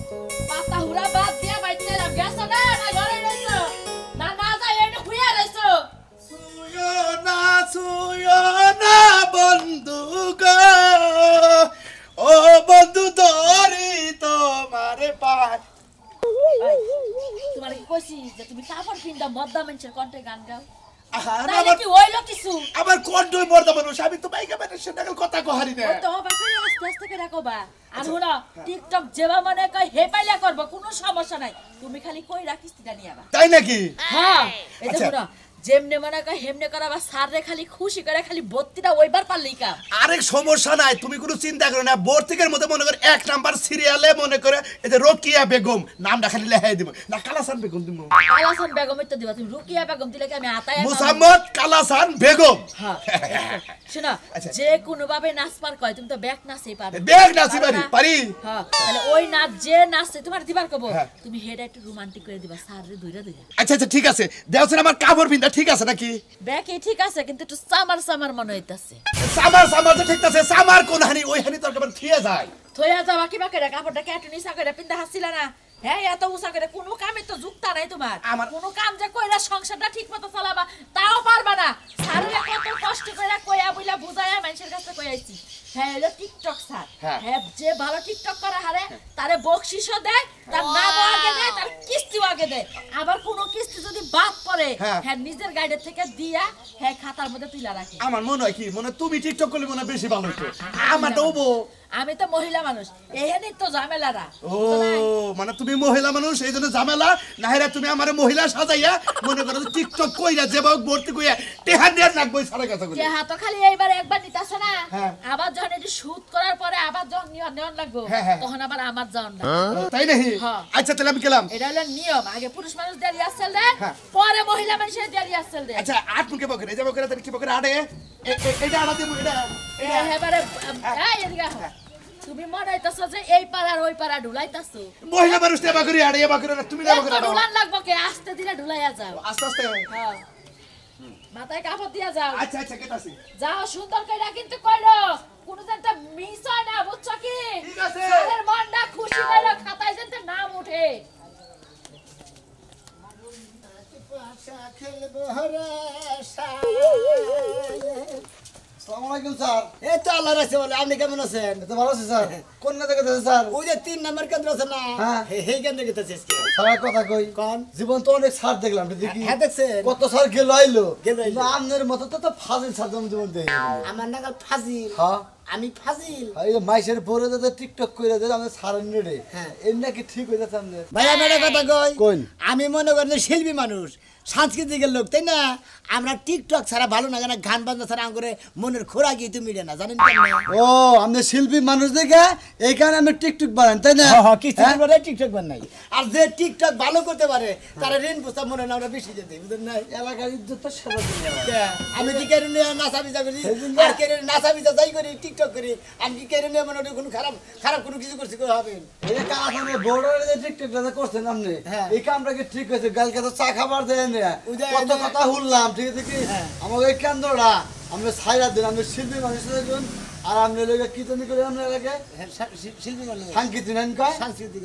পাতা হুড়া বাদ দিয়া বাইতে এলাম গেছো না না ঘরে রইছো না না যাই এনে হুইয়া রইছো ছুঁয়ো না বন্ধু গো ও বন্ধু ধরি তোমার পায় তোমার কি কইছি যে তুমি কাপড় কিনদা মদ্দা মানুষের কণ্ঠে গান গাও আবার কি হইলো কিছু আবার কন্ট্রোল বর্দা মানুষ আমি তো বাইকে মানুষের নাগাল কথা কহারি না তো বাকি আস্তে আস্তে করে রাখবা আর ওরা টিকটক যেবা মানে কই হে পাইলা করব কোনো সমস্যা নাই তুমি খালি কই রাখিস তিটা নিয়াবা তাই নাকি হ্যাঁ এই যে ওরা যেমনে মানে কই হেমনে করাবা সাররে খালি খুশি করে খালি বত্তিটা ওইবার পারলেই কাম আরেক সমস্যা নাই তুমি কোনো চিন্তা করো না বর্তিকের মধ্যে মনে করে 1 নাম্বার সিরিয়ালে মনে করে এই যে রোকিয়া বেগম নামটা খালি লেখাই দিব না কালাসান বেগম দিব কালাসান বেগম তো দিবা তুমি রোকিয়া বেগম দিলে কি আমি আতায় মুসাম্মদ কালাসান বেগম হ্যাঁ শোনা যে কোনো ভাবে নাচ পার কয় তুমি তো ব্যাক নাচই পারবে ব্যাক নাচি পারি হ্যাঁ তাহলে ওই নাচ যে নাচে তোমার দিবার কব তুমি হেডা একটু রোমান্টিক করে দিবা সাররে দুইরা দুইরা আচ্ছা আচ্ছা ঠিক আছে দেওছেন আমার কাপড় বিন্দা ঠিক আছে নাকি ব্যাকে ঠিক আছে কিন্তু একটু সামার মনে হইতাছে সামার তো ঠিক আছে সামার কোন হানি ওই হানি তো একবার থিয়ে যায় থইয়া যাবা কি বাকে কাপড়টা কেটে নিসা করে পিন্দা হাসিলা না হ্যাঁ এত উসা করে কোনো কামে তো যুক্তা নাই তোমার কোনো কাম যে কইরা সংসারটা ঠিকমতো চালাবা তাও পারবা না সারলে কত কষ্ট কইরা কইয়া বইলা বুঝায়া মানুষের কাছে কই আইছি হ্যাঁ এলো টিকটক স্যার হ্যাঁ যে ভালো টিকটক করে হারে তারে বকশিশও দেয় তার নামও আগে দেয় তার কিস্তিও আগে দেয় আবার কোনো কিস্তি যদি বাদ পড়ে হ্যাঁ নিজের গাইডের থেকে দিয়া হ্যাঁ খাতার মধ্যে তুইলা রাখে আমার মনে হয় কি মনে তুমি টিকটক করলে মনে বেশি ভালো হতো আমার তো আমি তো মহিলা মানুষ এখানেই তো ঝামেলাটা ও মানে তুমি মহিলা মানুষ এইজন্য ঝামেলা নাহিরা তুমি আমারে মহিলা সাজাইয়া মনে করো টিকটক কইরা যেভাবে ভর্তি কইয়া টেহা নিয়ে রাখবই সারা কথা কই টেহা তো খালি এইবার একবার নিতাছ না আবার যখন এটি শুট করার পরে আবার যখন নেওয়ান লাগবো তখন আবার আমার যাওয়ান না তাই নাকি আচ্ছা তাহলে আমি গেলাম এটা হলো নিয়ম আগে পুরুষ মানুষ দেরি আসছেল দেয় পরে মহিলা মানুষের দেরি আসছেল দেয় আচ্ছা আট মুখে বকরে এই যে বকরে তাহলে কি বকরে আড়ে এটা আড়া দেব এটা এবারে এই এদিকে তুমি মনে হইতাছ যে এই পাড়ার ওই পাড়া ঢুলাইতাছো মহিলা মানুষ দেবা করি আড়ে এবা করে তুমি দেবা করে ঢুলান লাগবো কে আস্তে দিলে ঢুলাইয়া যাও আস্তে আস্তে হ্যাঁ মাথায় কাপড় দিয়া যাও আচ্ছা আচ্ছা কেটাছি যাও সুন্দর কইরা কিন্তু কইরো কোন যেটা মিস হয় না বুঝছো কি ঠিক আছে তাদের মনটা খুশি কইরো খাতায় যেতে নাম ওঠে পাশা খেলবো হরে আসসালামু আলাইকুম স্যার এই তো আল্লাহ রাখছে বলে আপনি কেমন আছেন তো ভালো আছি স্যার কোন না থেকে স্যার ওই যে 3 নম্বর কেন্দ্র আছে না এই কেন্দ্রে গেতেছে স্যার কথা কই কোন জীবন তো অনেক স্যার দেখলাম দেখি হ্যাঁ দেখছেন কত স্যার গেল আইলো না আপনার মত তো ফাজিল স্যার জীবন দেখি আমার নাগাল ফাজিল হ্যাঁ আমি ফাজিল এই মাইশের পরে দাদা টিকটক কইরা দে আমরা সারান রে হ্যাঁ এর নাকি ঠিক হই যাচ্ছে আমাদের ভাইয়া মেরে কথা কই কোন আমি মনে করি শিল্পী মানুষ সাংস্কৃতিক লোক তাই না আমরা টিকটক ছাড়া ভালো না জানা গান বাজনা ছাড়া আমগরে মনের খোরাকি তুমি মিলে না জানেন কেন ও আমরা শিল্পী মানুষ দেখে এই কারণে আমরা টিকটক বানান তাই না হ্যাঁ কি বলে টিকটক বানাই আর যে টিকটক ভালো করতে পারে তারা ঋণ পোষা মনে না আমরা বেশি দিতে বুঝেন না এলাকার ইজ্জত তো সেবা দিই আমি কি কেন নাচা বিজা করি আর কেন নাচা বিজা যাই করি টিকটক করি আমি কি কেন মনে কোনো খারাপ কোনো কিছু করছি কই হবে এই কারণে বড় যে টিকটকটা করছেন আপনি এই কামটা কি ঠিক হয়েছে গালকে তো চা খাবার দেন কত কথা শুনলাম ঠিক আছে কি আমাকে এই কেন্দ্রটা আমরা ছাইরা দিন আমরা শিল্পী মানুষ দেখুন আর আমরা লোক কীর্তন করে আমরা এলাকে শিল্পী সাংস্কৃতিক সাংস্কৃতিক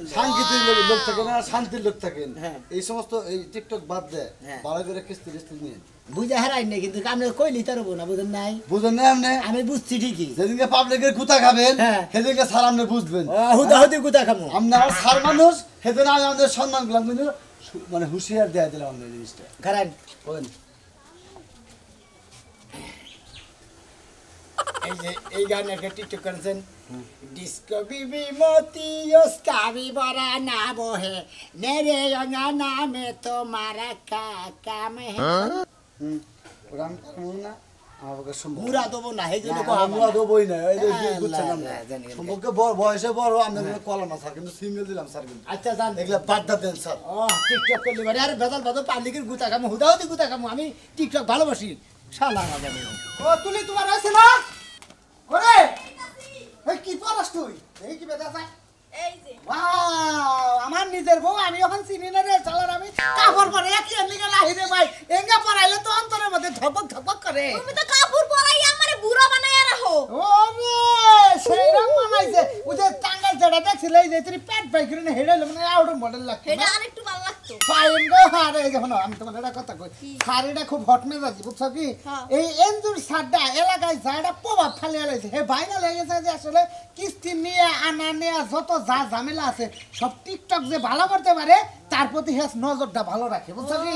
লোক থাকেন আর শান্তির লোক থাকেন এই সমস্ত এই টিকটক বাদ দেয় ভালো করে কিস্তি টিস্তি নিয়ে বুঝা হারাই নাই কিন্তু আপনি কইলি তার না বুঝেন নাই আপনি আমি বুঝছি ঠিকই যেদিনকে পাবলিকের গুতা খাবেন সেদিনকে স্যার আপনি বুঝবেন হুদাহুদি গুতা খাবো আপনার স্যার মানুষ সেদিন আমি আমাদের সম্মান করলাম কিন্তু মানে হুঁশিয়ার দেয়া দিলাম আমাদের জিনিসটা খারাপ বলেন এই যে এই গান একটা টিকটক করেছেন ডিস্কো বিবি মতি ওস্কাবি বড়া না বহে নেরে রঙা নামে তোমারা কাম হে গান করুন না আমাকে মুরা দেবো না এই জন্য মুরা দেবই না এই যে বুঝছেন আমরা সম্পর্কে বয়সে বড় আমরা কলম না স্যার কিন্তু সিঙ্গেল দিলাম স্যার কিন্তু আচ্ছা জান এগুলা বাদ দেন স্যার টিকটক করলে মানে আরে বেদাল বাদল পাবলিকের গুতা কামো হুদাহুদি গুতা কামো আমি টিকটক ভালোবাসি শালা না জানি ও তুলি তোমার আছে না ওরে এই কি পড়াস তুই এই কি বেদা চাই এই যে ওয়াও আমার নিজের বউ আমি এখন চিনি না রে চালার আমি কাপড় পরে কি এমনিকে লাহি রে ভাই এঙ্গা পরাইলে তো অন্তরের মধ্যে ধপক ধপক করে তুমি তো কাপড় পরাই আমারে বুড়া বানায়া রাখো ওরে সেইরকম বানাইছে ওই যে টাঙ্গাল যেটা দেখছিল এই যে তুই পেট বাই করে হেডাইলো মানে আউট মডেল লাগতো এটা আরেকটু ভালো লাগতো ফাইন গো আরে যখন আমি তোমার একটা কথা কই শাড়িটা খুব হট মেজাজি বুঝছো কি এই এনজুর সাড্ডা এলাকায় যাটা প্রভাব ফেলে আলাইছে হে ভাইরাল হয়ে গেছে যে আসলে কিস্তি নিয়ে আনা নিয়ে যত যা ঝামেলা আছে সব টিকটক যে ভালো করতে পারে তার প্রতি হেস নজরটা ভালো রাখে বুঝছো কি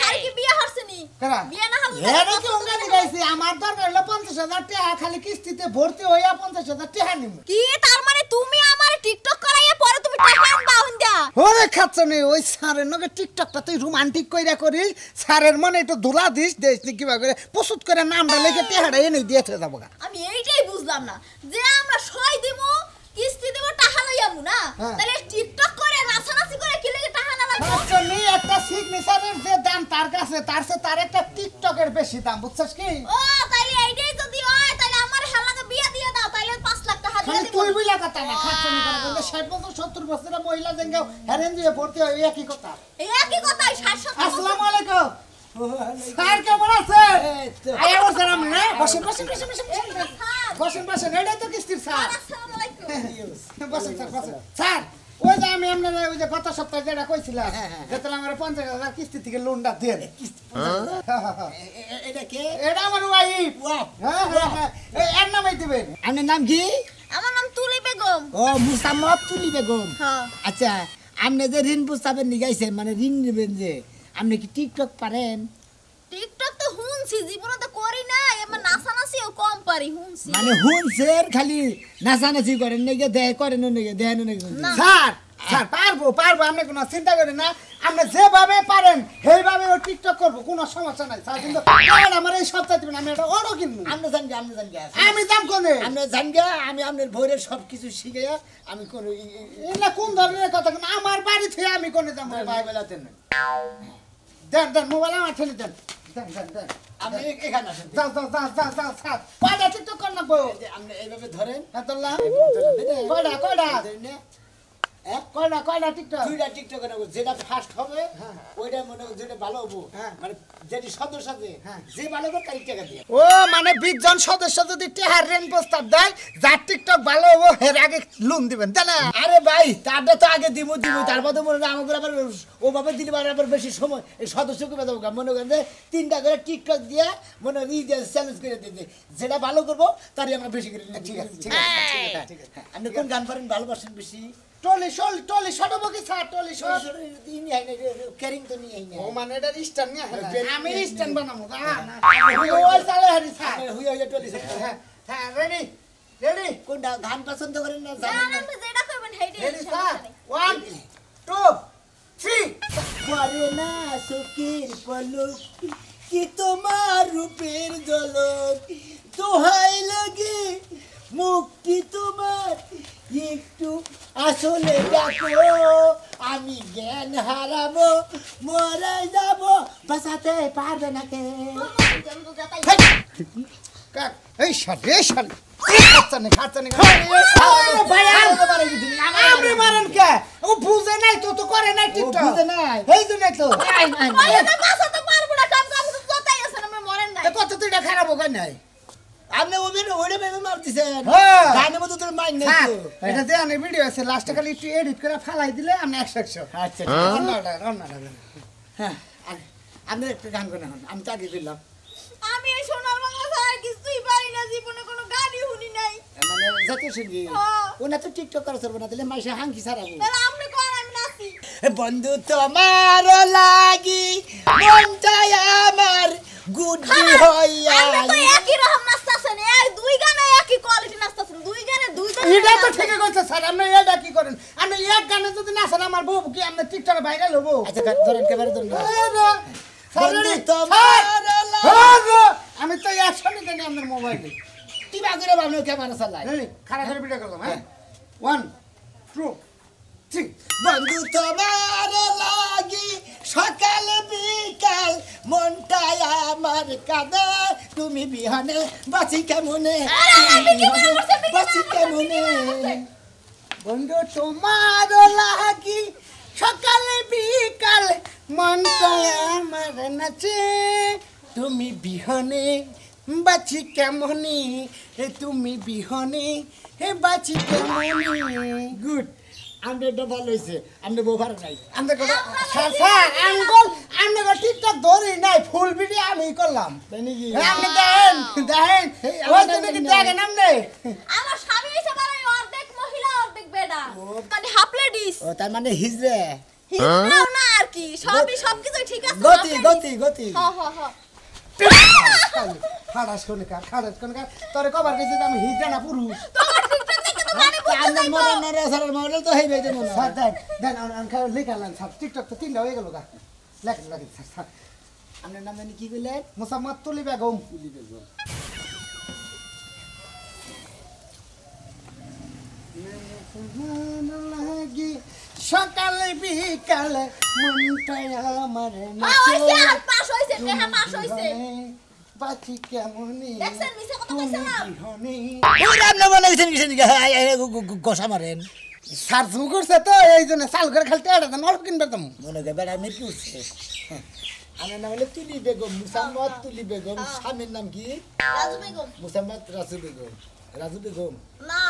শাড়ি কি বিয়ে হরছনি কেরা বিয়ে না হলে এটা কি ওঙ্গানি গাইছে আমার দরকার হলো ৫০,০০০ টাকা খালি কিস্তিতে ভর্তি হইয়া ৫০,০০০ টাকা নিমু কি তার মানে তুমি আমার টিকটক করাইয়া পরে তুমি টাকা আনবা হুন্দা ওরে খাচ্ছনি ওই স্যারের নগে টিকটকটা তুই রোমান্টিক কইরা করিস স্যারের মনে একটু ধুলা দিস দেশ নি কিবা করে প্রস্তুত করে নামটা লিখে টেহাড়া এনে দিয়েছে যাবো গা আমি এইটাই বুঝলাম না যে আমরা সই দিমু কিস্তি দেব টাকা লইয়ামু না তাহলে টিকটক করে নাচানাচি করে কি লাগে টাকা না লাগবে খাচ্ছনি একটা সিগনেচারের যে দাম তার কাছে তার একটা টিকটকের বেশি দাম বুঝছস কি ও তাইলে এইটাই যদি হয় তাহলে আমার হালাকে বিয়ে দিয়ে দাও তাইলে 5 লাখ টাকা দিয়ে খালি দেব তুই বুইলা কথা না খাচ্ছনি করে বলতে 60 বছর 70 বছরের মহিলা যেঙ্গা হেরেন দিয়ে ভর্তি হয় একই কথা এই একই কথাই 60 আসসালামু আলাইকুম স্যার কেমন আছেন আয়া বসেন আপনি না বসেন বসেন এটাই তো কিস্তির স্যার আসসালামু আলাইকুম বসেন স্যার ওই যে আমি আপনার ওই যে গত সপ্তাহে যেটা কইছিলাম যেটা আমার ৫০,০০০ কিস্তি থেকে লোনটা দেন এটা আমার ওয়াইফ এর নামই দিবেন আপনার নাম কি? আমার নাম তুলি বেগম ও মুসাম্মদ তুলি বেগম। হ্যাঁ আচ্ছা আপনি যে ঋণ প্রস্তাবের নিগাইছেন মানে ঋণ নেবেন যে আপনি কি টিকটক পারেন? টিকটক তো হুনছি জীবনে তো করি না এমন নাচানাচিও কম পারি হুনছি মানে হুনছেন খালি নাচানাচি করেন নাকি দেয় করেন নাকি দেয় নাকি? না। স্যার পারবো আপনি কোনো চিন্তা করেন না আপনি যেভাবে পারেন সেইভাবে ও টিকটক করবো কোনো সমস্যা নাই স্যার কিন্তু আমার এই সপ্তাহে দিবেন আমি এটা ওরও কিনবো আপনি জানগে আমি দাম কোনে আপনি জানগে আমি আপনার ভোরের সব কিছু শিখাইয়া আমি কোন এটা কোন ধরনের কথা কোন আমার বাড়ি থেকে আমি কোনে দাম ভাই বেলাতেন না। দেন মোবাইল আমার ঠেলে দেন আপনি এখানে আসেন। যাও স্যার কয়টা টিকটক কর না বউ এই যে আপনি এইভাবে ধরেন এতলাম কয়টা কয়টা ধরেন না? কয়টা টিকটক দুইটা টিকটকের যেটা ফার্স্ট হবে ওইটা মনে হয় যেটা ভালো হবো হ্যাঁ। মানে যেটি সদস্য আছে হ্যাঁ। যে ভালো হবে তাই টাকা দিয়ে ও মানে 20 জন সদস্য যদি টেহার রেন প্রস্তাব দেয় যার টিকটক ভালো হবো এর আগে লোন দিবেন তাই না আরে ভাই তারটা তো আগে দিব তারপর তো মনে হয় আমাকে আবার ওভাবে দিলে আবার বেশি সময় এই সদস্যকে বেঁধে মনে করেন যে 3টা করে টিকটক দিয়ে মনে হয় চ্যালেঞ্জ করে দিতে যেটা ভালো করবো তারই আমরা বেশি করে নিই। ঠিক আছে ঠিক আছে আপনি কোন গান পারেন ভালোবাসেন বেশি? টলি সটবো কি স্যার টলি ক্যারিং তো নিয়ে আই না ও মানে এটা স্ট্যান্ড নিয়ে আমি স্ট্যান্ড বানাবো ওই চালে হারি স্যার হুইয়া হুইয়া টলি হ্যাঁ রেডি কোনটা গান পছন্দ করেন না না জানেন না না? আপনি যেটা করবেন সেইটাই রেডি স্যার সমস্যা নেই। 1 2 3 করে না সুখের পলক কি তোমার রূপের ঝলক দোহাই লাগে মুক্তি তোমার একটু আসলে দেখো আমি জ্ঞান হারাবো মরে যাব বাঁচাতে পারবে না কে এই শাল খাচ্ছানি আপনি মারেন কে ও বুঝে নাই তো করে নাই টিকটক বুঝে নাই। এই জন্য তো বলে তো বাঁচাতে পারবো না কাম কাম তো তোতাই আছে না মরেন নাই কত তুই খারাপ হোক নাই আপনি ওইটা ভেবে মারতেছেন হ্যাঁ। গানের মতো তোর মাইন্ড নেই স্যার তো। এটা যে আমি ভিডিও আছে লাস্টে খালি একটু এডিট করে ফালাই দিলে আমি 100 আচ্ছা হ্যাঁ আপনি একটা গান করে হন আমি তো আগে দিলাম আমি এই সোনার বাংলা ছাড়া কিছুই পারি না জীবনে কোনো গানই শুনি নাই মানে জাতীয় সঙ্গীত হ্যাঁ। ওনা তো টিকটক করা চলবে না তাহলে মাইসে হাঙ্কি ছাড়াবো তাহলে আপনি কোন আমি নাচি বন্ধু তোমার লাগি মনটাই আমার গুড্ডি হইয়া আপনি তো একই রকম নাচতাছেন এই দুই গানে একই কোয়ালিটি নাচতাছেন দুই গানে দুই এটা তো ঠিকই কইছে স্যার আপনি এটা কি করেন আমি এক গানে যদি নাচেন আমার বউ কি আপনি টিকটকে ভাইরাল হবো আচ্ছা ধরেন কেবারে ধরেন বন্ধু তোমার তোমার আমি তো একশনে জানি আপনার মোবাইলে টিবা করে ভাবলো ক্যামেরা চালাই খারাপ করে ভিডিও করলাম হ্যাঁ 1 2 3 বন্ধু তোমার লাগি সকাল বিকাল মনটাই আমার কাঁদে তুমি বিহানে বাঁচি কেমনে বাঁচি কেমনে বন্ধু তোমার লাগি সকালে বিকাল মনটা আমার নাচে তুমি বিহানে বাঁচি কেমনি তুমি বিহনে হে বাঁচি কেমনি গুড আমরা এটা ভালো হয়েছে আমরা বোবার নাই আমরা আমরা টিকটক ধরি নাই ফুল ভিডিও আমি করলাম আপনি দেখেন দেখেন ওই তুমি কি দেখেন আপনি আমার স্বামী হইছে মানে অর্ধেক মহিলা অর্ধেক বেডা মানে হাফ লেডিস ও তার মানে হিজড়ে হিজড়াও না আর কি সবকিছু ঠিক আছে গতি গতি গতি হ হ হ খাড়াস কোনে কার তোরে কবার গেছে আমি হিজড়া না পুরুষ তোমার টিকটক দেখে তো মানে আমার মরে নরে সারার মরে তো হইবে যে মনে স্যার দেন দেন আন খাও লেখালাম স্যার টিকটক তো তিনটা হয়ে গেল গা লেখেন লেখেন স্যার আপনার নাম জানি কি কইলেন মোসাম্মদ তুলি বেগম সকালে বিকালে মনটাই আমার পাস হইছে নেহা পাস হইছে বাঁচি কেমনি দেখছেন মিছে কথা কইছিলাম ওই রান্না বানাইছেন কিসের গোসা মারেন সার জু করছে তো এই জন্য চাল করে খালতে এটা অল্প কিনবে তো মনে করে বেড়া মেরে কি উঠছে আমার নাম হলো তুলি বেগম মুসাম্মদ তুলি বেগম স্বামীর নাম কি রাজু বেগম মুসাম্মদ রাজু বেগম রাজু বেগম না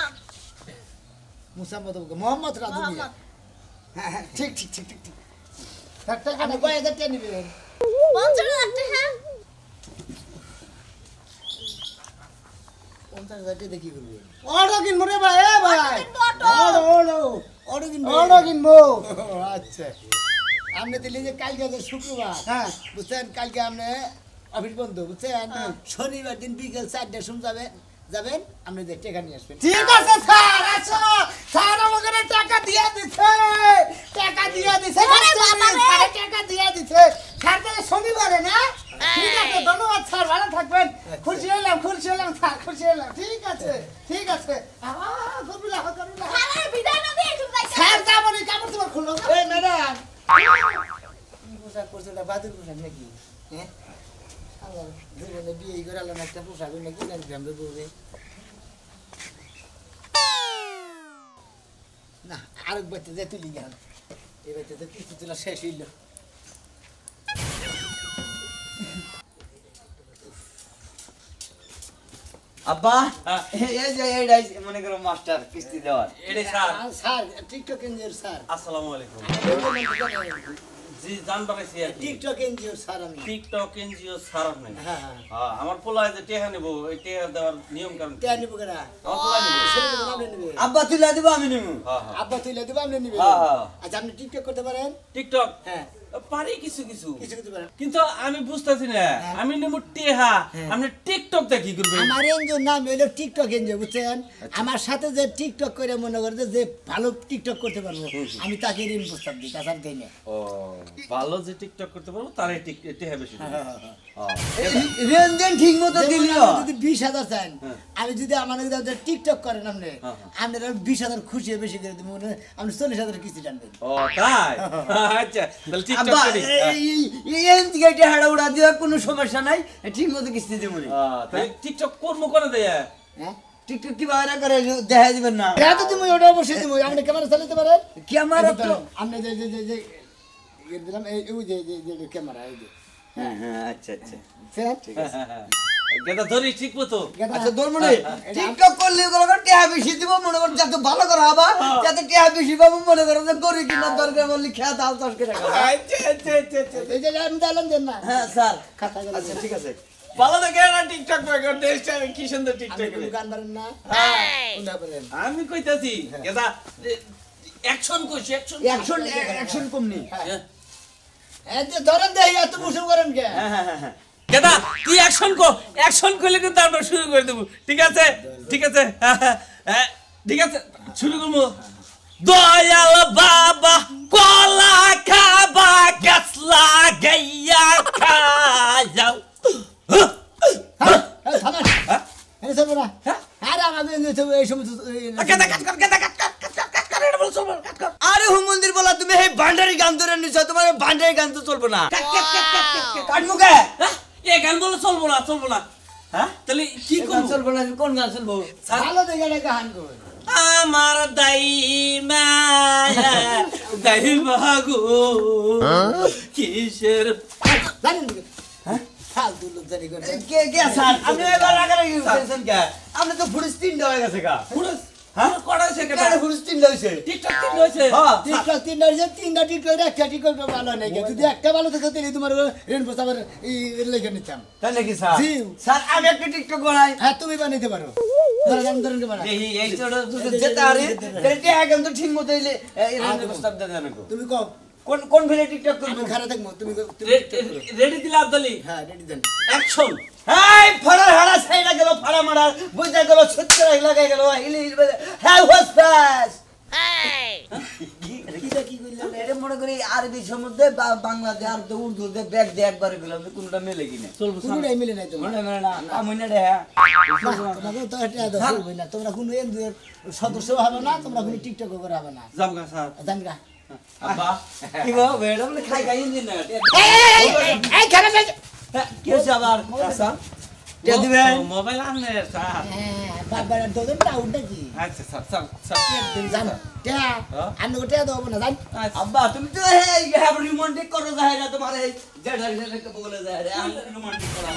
মুসাম্মদ বেগম মোহাম্মদ রাজু বেগম মোহাম্মদ হ্যাঁ ঠিক ঠিক ঠিক ঠিক ঠিক টাকা না কয় হাজার টাকা নিবেন 50,000 টাকা 50,000 টাকা দেখি করবেন অটো কিনবো রে ভাই এ ভাই অটো কিনবো আচ্ছা আপনি দিলে যে কালকে যে শুক্রবার হ্যাঁ বুঝছেন কালকে আপনি অফিস বন্ধ বুঝছেন শনিবার দিন বিকেল 4টার সময় যাবেন আপনি যে টাকা নিয়ে আসবেন ঠিক আছে স্যার আসো স্যার আমাকে টাকা দিয়ে দিছে টাকা দিয়ে দিছে স্যার তাহলে শনিবারে না ঠিক আছে ধন্যবাদ স্যার ভালো থাকবেন খুশি হলাম স্যার খুশি হলাম ঠিক আছে করবিলা আরে বিদায় না দিয়ে তুমি যাইছো স্যার যাবনি কাপড় তোমার খুললো এই ম্যাডাম কি পোশাক পরছো না বাদুর পোশাক নাকি হ্যাঁ আল্লাহ জীবনে বিয়ে করে আলাম একটা পোশাক নাকি না আমরা বলবে না আরেক বাচ্চা যে তুলি গেল এই বাচ্চা তো কিছু তুলা শেষ হইল আব্বা এই যে এইটাই মনে করো মাস্টার কিস্তি দেওয়ার এটাই স্যার স্যার টিকটক এনজিওর স্যার আসসালামু আলাইকুম জি জানবার আছি আর কি টিকটক এনজিওর স্যার আমি টিকটক এনজিও স্যার আপনি হ্যাঁ হ্যাঁ আমার পোলায় যে টেহা নেব ওই টেহা দেওয়ার নিয়ম কানুন কে নিব কেনা আমার পোলায় নেব ছেলে নিব আপনি নিবে আব্বা তুলে দিব আমি নিব হ্যাঁ হ্যাঁ আব্বা তুইলে দিব আপনি নিবে হ্যাঁ, হ্যাঁ। আচ্ছা আপনি টিকটক করতে পারেন টিকটক হ্যাঁ পারি কিছু কিছু কিছু করতে পারেন কিন্তু আমি বুঝতেছি না আমি নেব টেহা আপনি টিকটক দেখি করবেন আমার এনজিওর নাম হলো টিকটক এনজিও বুঝছেন আমার সাথে যে টিকটক করে মনে করে যে ভালো টিকটক করতে পারবো আমি তাকে ঋণ প্রস্তাব দিই তাছাড়া দেই না ও ভালো যে টিকটক করতে পারবো তারই টেহা বেশি দেব। রেঞ্জেন ঠিক মতো দিলিও যেমন আপনি যদি 20,000 চান আমি যদি আমার টিকটক করেন আপনি আপনারা 20,000 খুশি হয়ে বেশি করে দেবো আপনি 40,000 কিস্তি টানবেন ও তাই আচ্ছা তাহলে টিকটক আব্বা করি এই টিকেটে হাড়া উড়া দিও কোনো সমস্যা নাই ঠিক মতো কিস্তি দেব নি তাহলে টিকটক করবো করে দেয় হ্যাঁ টিকটক কি বাইরে করে দেখা দিবেন না এটা তো তুমি ওটা অবশ্যই তুমি আপনি ক্যামেরা চালাতে পারেন ক্যামেরা তো আপনি যে ইয়ে দিলাম এই যে যে ক্যামেরা এই যে হ্যাঁ হ্যাঁ আচ্ছা আচ্ছা ঠিক গেদা ধরি ঠিক মতো আচ্ছা দরমনে টিকটক করলে কোনো টেহা বেশি দিব মনে কর যাতে ভালো করা হবে যাতে টেহা বেশি পাবো মনে করো যে গরি কিনা দরকার বললি খেয়া দাও 10 টাকা আচ্ছা আচ্ছা আচ্ছা আচ্ছা এই যে আমি দিলাম দেন না হ্যাঁ স্যার খাতা গেল আচ্ছা ঠিক আছে ভালো দেখে না টিকটক করে দেশটা কি সুন্দর টিকটক আপনি করে গান পারেন না কোনটা পারেন আমি কইতাছি গেদা অ্যাকশন কইছি অ্যাকশন অ্যাকশন কমনি এই যে ধরেন দেই এত মুসু করেন কে হ্যাঁ হ্যাঁ হ্যাঁ গেদা তুই অ্যাকশন করলে কিন্তু আমরা শুরু করে দেব ঠিক আছে হ্যাঁ ঠিক আছে শুরু করব দয়াল বাবা কলা খাবা গাছ লাগাইয়া খাও থামেন এই সব না আরে আমি এই সময় আরে হুমন্দির বলা তুমি এই ভান্ডারি গান ধরে নিছো তোমার ভান্ডারি গান তো চলবে না কাটমুকে এ গান বলে চলবো না হ্যাঁ তাহলে কি গান করব চলবে না কোন গান চলবো ভালো দেখে একটা গান করবেন আমার দাইমা দাইমা গো কিসের জানেন ফালতু লোক জানি করে কে কে স্যার আপনি এবার আগারে গেছেন কে আপনি তো ফুরিস 3টা হয়ে গেছে কা পুরুষ হ্যাঁ কটা হয়েছে কেন কেন ফুরিস 3টা হইছে টিকটক তিন হয়েছে হ্যাঁ টিকটক তিনটা যে তিনটা টিকটক একটা টিকটক ভালো নাই যদি একটা ভালো থাকে তাহলে তোমার রেনবো সাবার এই লেখা নিতাম তাই নাকি স্যার জি। স্যার আমি একটা টিকটক বানাই হ্যাঁ তুমি বানাইতে পারো ধরেন কে বানাই এই এই ছোট দুটো যেতে আরে এটা একদম তো ঠিক মতো এলে এই প্রস্তাব দেন আমাকে তুমি কও কোন কোন ভিলে টিকটক আমি করব খারাপ থাকবো তুমি রেডি দিলা আব্দুলি হ্যাঁ রেডি দেন অ্যাকশন হাই ফাড়া হাড়া সাইডা গেল ফাড়া মারা বুঝা গেল ছত্তর লাগা গেল হিলি হ্যাঁ ওয়াজ ফাস্ট কিটা কি কইলা এটা মনে করি আরবি সমুদ্রে বাংলাদেশ আর তো উর্দু দে ব্যাগ দিয়ে একবার গেলাম কোনটা মেলে কিনা চলবো কোনটাই মিলে নাই তোমার মনে মনে না আমনে রে তোমাকে তো এটা দাও হইবে না তোমরা কোনো এনজিওর সদস্য হবে না তোমরা কোনো টিকটক করে হবে না জামগা স্যার জানগা আব্বা কি গো ম্যাডাম খাই খাই ইঞ্জিন না এই খারাপ কি হচ্ছে আবার স্যার কে দিবেন মোবাইল আনলে স্যার হ্যাঁ বাবার দোদন টাউন নাকি আচ্ছা স্যার স্যার স্যার দিন জান টিয়া আমি ওটা দেবো না জান আব্বা তুমি তো এই হ্যাভ রোমান্টিক করো যাইরা তোমার এই জেঠা জেঠা বলে যাইরা আমি রোমান্টিক করা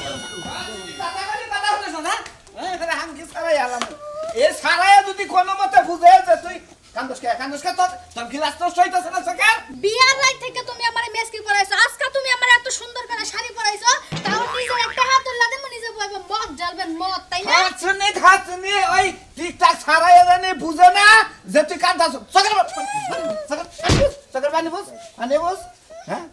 বিয়ার রাত থেকে তুমি আমারে মেসকি পরাইছো আজকে তুমি আমারে এত সুন্দর করে শাড়ি পরাইছো তাও নিজের একটা হাত উল্লা দে নিজে বইবে মদ জ্বালবেন মদ তাই না খাচ্ছনি ওই টিকটাক ছাড়াই জানি বুঝে না যে তুই কান্দাছ সকাল পানি বুঝ হ্যাঁ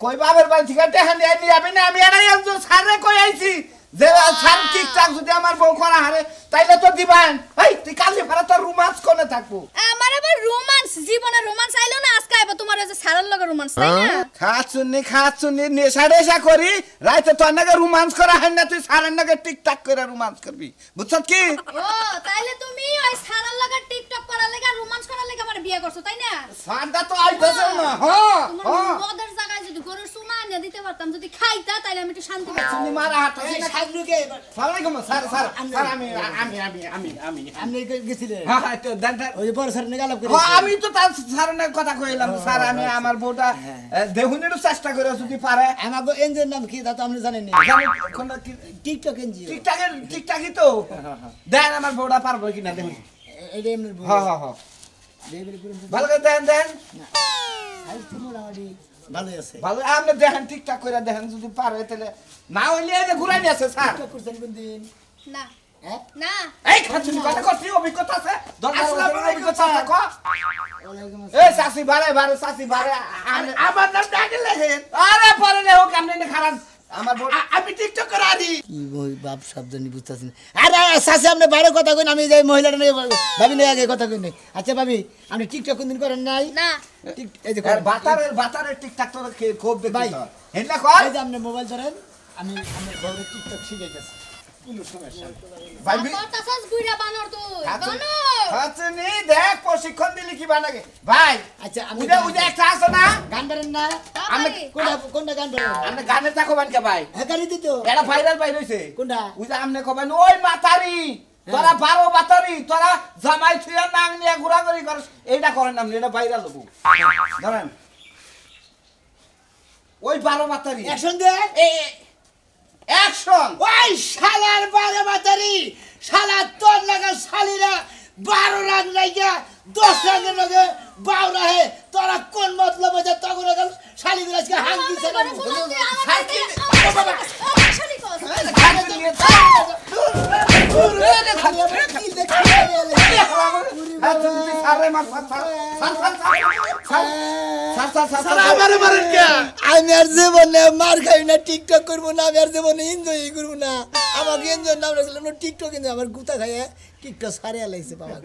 কই বাবার বাড়ি থেকে টেহান দিয়ে যাবি না আমি এটাই একজন ছাড়ে কই আইছি যে ছাড় টিকটাক যদি আমার বউ করা হারে তাইলে তো দিবান এই তুই কালি ফারা তোর রোমান্স কোনে থাকবো আমার আবার রোমান্স জীবনে রোমান্স আইলো না আজকে আইবো তোমার ওই যে সারার লগে রোমান্স তাই না খাচ্ছনি নেশা টেশা করি রাইতে তোর নাকি রোমান্স করা হয় না তুই সারের নাকি টিকটাক করে রোমান্স করবি বুঝছ কি ও তাইলে তুমি ওই সারার লগে টিকটক করার লাগা রোমান্স করার লাগা আমার বিয়ে করছো তাই না সারটা তো আইতাছে না হ্যাঁ তোমার মদের জায়গায় যদি গরুর সুমা এনে দিতে পারতাম যদি খাইতা তাইলে আমি একটু শান্তি পেতাম তুমি মারা হাত এই সাগলুকে সালাম আলাইকুম স্যার আমি আপনি গেছিলেন হ্যাঁ হ্যাঁ তো দেন দেন। ওই যে বড় স্যার নিয়ে গালাপ করে হ্যাঁ, আমি তো তার স্যারের কথা কইলাম স্যার আমি আমার বউটা দেহুনের চেষ্টা করে যদি পারে আমাগো এনজিওর নাম কি তা তো আপনি জানেন না জানি কোনটা কি টিকটক এনজিও ঠিকঠাকই তো দেন আমার বউটা পারবো কিনা দেখুন এটা এমনি হ্যাঁ হ্যাঁ হ্যাঁ দেবের পুরো ভালো করে দেন দেন আই তুমি রাডি ভালো আছে ভালো আপনি দেখেন ঠিকঠাক করে দেখেন যদি পারে তাহলে না হইলে এই যে ঘুরাই নিয়ে আছে স্যার টিকটক করছেন কোন দিন না হ্যাঁ না এই খাচ্ছি কথা করছি অভিজ্ঞতা আছে আসসালামু আলাইকুম চাচা কো ওয়ালাইকুম এই চাচি বারে বারে চাচি বারে আমার নাম ডাকে লেখেন আরে পরে লে হোক আপনি না খারাপ আমার আমি টিকটক করে আদি কি বই বাপ শব্দ নি বুঝতাছেন আরে সাসে আপনি বাইরে কথা কইন আমি যাই মহিলাটা নিয়ে ভাবি নিয়ে আগে কথা কইন আচ্ছা ভাবি আপনি টিকটক কোন দিন করেন নাই না এই যে বাতারের টিকটাক তো খুব ভাই। দেখি হেনলা কয় এই যে আপনি মোবাইল ধরেন আমি বউরে টিকটক শিখাইতেছি কোনো সমস্যা ভাই তোর তাসাস গুইরা বানর তুই বানর হাতনি দেখ প্রশিক্ষণ দিলি কি বানাগে ভাই আচ্ছা আমি উদে একটা আছে না গান ধরেন না আমি কোনটা গান ধরেন আমরা গানে থাকো বানকে ভাই হ্যাঁ গাড়ি দিত এটা ভাইরাল বাইর হইছে কোনটা উদে আমনে কবেন ওই মাতারি তোরা 12 বাতারি তোরা জামাই থিয়া নাং নিয়া ঘোরাঘুরি করস এইটা করেন না এটা ভাইরাল হবো ধরেন ওই 12 বাতারি অ্যাকশন দে অ্যাকশন ওই শালার 12 বাতারি শালা তোর লাগা শালিরা 12 রান লাগা 10 রানের লগে 12 রাহে তোরা কোন মতলব আছে তখন গেল শালিদের আজকে হাং দিছে না আমি আর জীবনে মার খাই না টিকটক করবো না আমি আর জীবনে এনজয় করবো না আমাকে এনজয় নাম রাখলাম টিকটক কিন্তু আমার গুতা খাইয়া টিকটক সারিয়া লাগছে বাবা